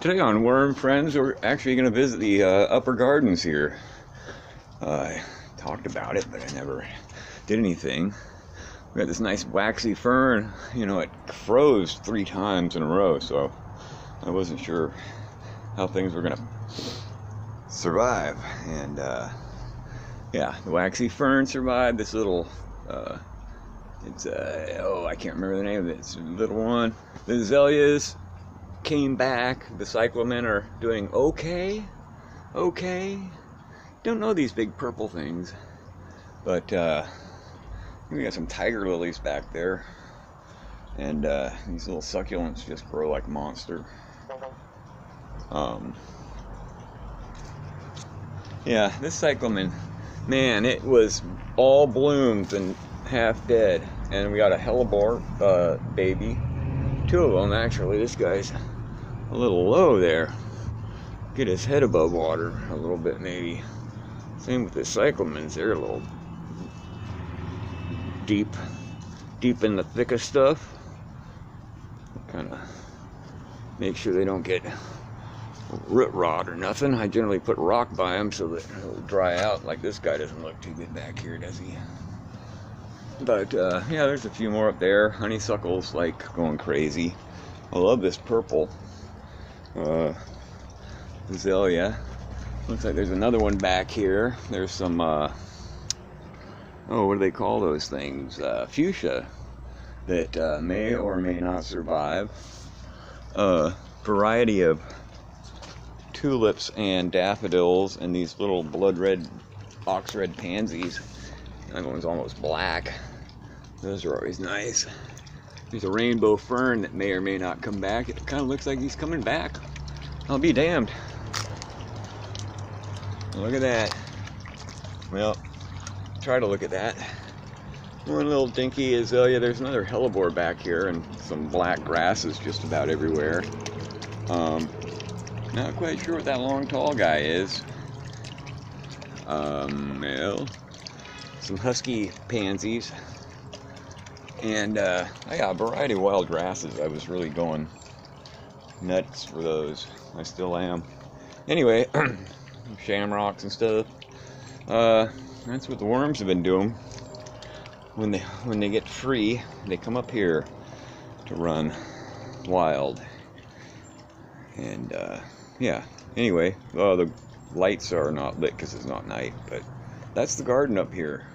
Today on Worm Friends, we're actually going to visit the upper gardens here. I talked about it, but I never did anything. We got this nice waxy fern. You know, it froze 3 times in a row, so I wasn't sure how things were going to survive. And yeah, the waxy fern survived. This little, I can't remember the name of it. It's a little one. The azaleas came back. The cyclamen are doing okay. Don't know these big purple things, but we got some tiger lilies back there, and these little succulents just grow like a monster. Yeah, this cyclamen, man, it was all blooms and half dead, and we got a hellebore baby, 2 of them actually. This guy's a little low there. Get his head above water a little bit maybe. Same with the cyclamens, they're a little deep in the thick of stuff. Kind of make sure they don't get root rot or nothing. I generally put rock by them so that it'll dry out. Like this guy doesn't look too good back here, does he? But yeah, there's a few more up there. Honeysuckle's like going crazy. I love this purple azalea. Looks like there's another one back here. There's some what do they call those things? Fuchsia that may or may not survive. Variety of tulips and daffodils and these little blood red, ox red pansies. That one's almost black. Those are always nice. There's a rainbow fern that may or may not come back. It kind of looks like he's coming back. I'll be damned. Look at that. Well, try to look at that. One little dinky azalea. There's another hellebore back here and some black grasses just about everywhere. Not quite sure what that long tall guy is. Well, some husky pansies. And I got a variety of wild grasses. I was really going nuts for those. I still am. Anyway, shamrocks and stuff. That's what the worms have been doing. When they get free, they come up here to run wild. And yeah. Anyway, the lights are not lit because it's not night. But that's the garden up here.